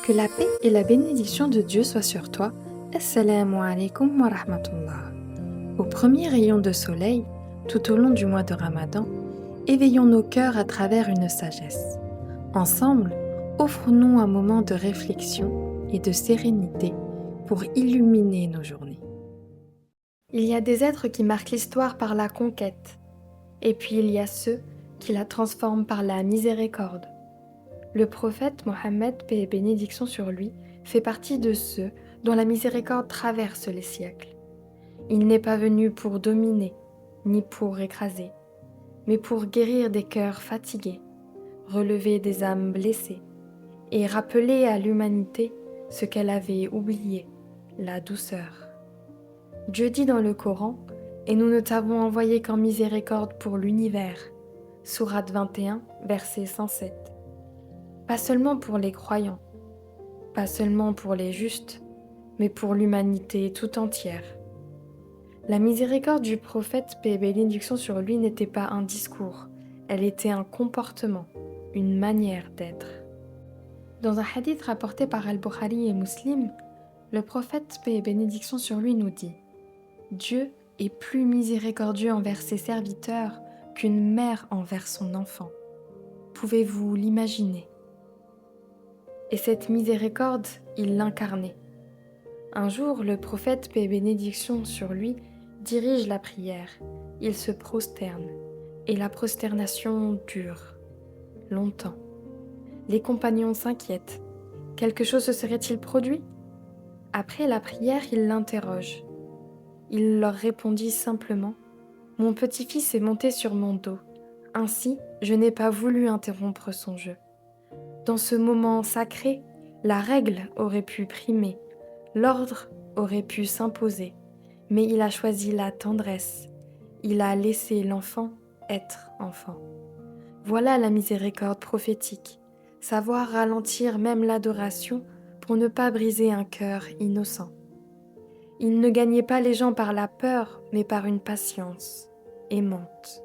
Que la paix et la bénédiction de Dieu soient sur toi. Assalamu alaikum wa rahmatullah. Au premier rayon de soleil, tout au long du mois de Ramadan, éveillons nos cœurs à travers une sagesse. Ensemble, offrons-nous un moment de réflexion et de sérénité pour illuminer nos journées. Il y a des êtres qui marquent l'histoire par la conquête, et puis il y a ceux qui la transforment par la miséricorde. Le prophète Mohammed, paix et bénédiction sur lui, fait partie de ceux dont la miséricorde traverse les siècles. Il n'est pas venu pour dominer, ni pour écraser, mais pour guérir des cœurs fatigués, relever des âmes blessées et rappeler à l'humanité ce qu'elle avait oublié, la douceur. Dieu dit dans le Coran, « Et nous ne t'avons envoyé qu'en miséricorde pour l'univers » Sourate 21, verset 107. Pas seulement pour les croyants, pas seulement pour les justes, mais pour l'humanité tout entière. La miséricorde du prophète, paix et bénédiction sur lui, n'était pas un discours, elle était un comportement, une manière d'être. Dans un hadith rapporté par Al-Bukhari et Muslim, le prophète, paix et bénédiction sur lui, nous dit « Dieu est plus miséricordieux envers ses serviteurs qu'une mère envers son enfant. » Pouvez-vous l'imaginer ? Et cette miséricorde, il l'incarnait. Un jour, le prophète, paix et bénédiction sur lui, dirige la prière. Il se prosterne. Et la prosternation dure. Longtemps. Les compagnons s'inquiètent. Quelque chose se serait-il produit ? Après la prière, il l'interroge. Il leur répondit simplement « Mon petit-fils est monté sur mon dos. Ainsi, je n'ai pas voulu interrompre son jeu. » Dans ce moment sacré, la règle aurait pu primer, l'ordre aurait pu s'imposer, mais il a choisi la tendresse, il a laissé l'enfant être enfant. Voilà la miséricorde prophétique, savoir ralentir même l'adoration pour ne pas briser un cœur innocent. Il ne gagnait pas les gens par la peur, mais par une patience aimante.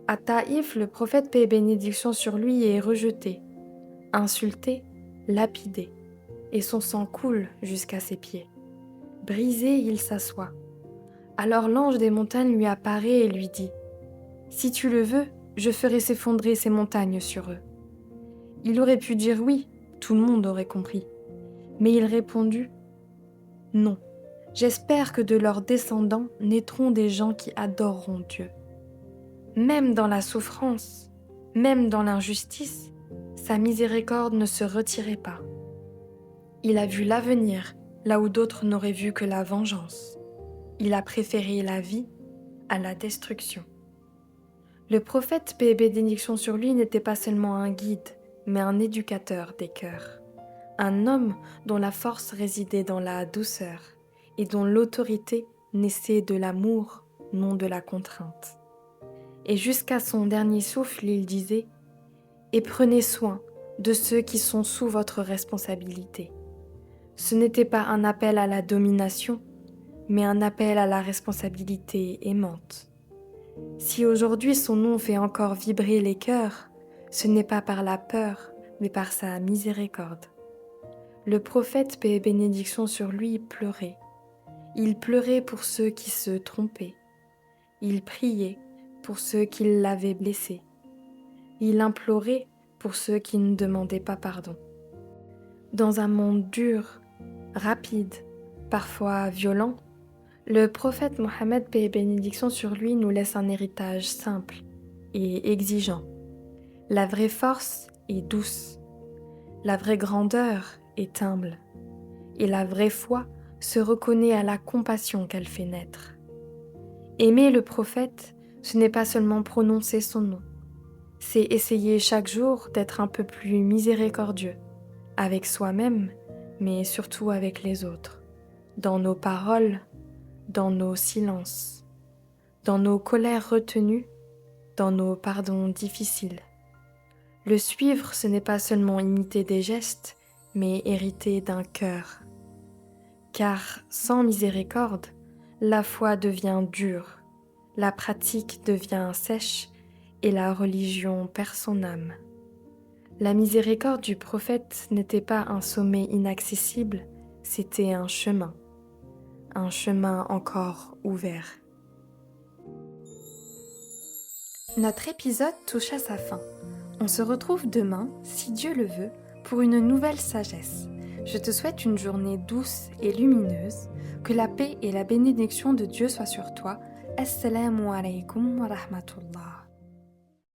À Taïf, le prophète, paix et bénédiction sur lui, est rejeté, insulté, lapidé, et son sang coule jusqu'à ses pieds. Brisé, il s'assoit. Alors l'ange des montagnes lui apparaît et lui dit « Si tu le veux, je ferai s'effondrer ces montagnes sur eux. » Il aurait pu dire oui, tout le monde aurait compris. Mais il répondit « Non, j'espère que de leurs descendants naîtront des gens qui adoreront Dieu. » Même dans la souffrance, même dans l'injustice, sa miséricorde ne se retirait pas. Il a vu l'avenir là où d'autres n'auraient vu que la vengeance. Il a préféré la vie à la destruction. Le prophète, paix et bénédiction sur lui, n'était pas seulement un guide, mais un éducateur des cœurs. Un homme dont la force résidait dans la douceur et dont l'autorité naissait de l'amour, non de la contrainte. Et jusqu'à son dernier souffle, il disait « Et prenez soin de ceux qui sont sous votre responsabilité. » Ce n'était pas un appel à la domination, mais un appel à la responsabilité aimante. Si aujourd'hui son nom fait encore vibrer les cœurs, ce n'est pas par la peur, mais par sa miséricorde. Le prophète, paix et bénédiction sur lui, pleurait. Il pleurait pour ceux qui se trompaient. Il priait pour ceux qui l'avaient blessé. Il implorait pour ceux qui ne demandaient pas pardon. Dans un monde dur, rapide, parfois violent, le prophète Mohammed, paix et bénédiction sur lui, nous laisse un héritage simple et exigeant. La vraie force est douce, la vraie grandeur est humble, et la vraie foi se reconnaît à la compassion qu'elle fait naître. Aimer le prophète, ce n'est pas seulement prononcer son nom, c'est essayer chaque jour d'être un peu plus miséricordieux, avec soi-même, mais surtout avec les autres, dans nos paroles, dans nos silences, dans nos colères retenues, dans nos pardons difficiles. Le suivre, ce n'est pas seulement imiter des gestes, mais hériter d'un cœur. Car sans miséricorde, la foi devient dure, la pratique devient sèche et la religion perd son âme. La miséricorde du prophète n'était pas un sommet inaccessible, c'était un chemin encore ouvert. Notre épisode touche à sa fin. On se retrouve demain, si Dieu le veut, pour une nouvelle sagesse. Je te souhaite une journée douce et lumineuse, que la paix et la bénédiction de Dieu soient sur toi. Assalamu alaikum wa rahmatullah.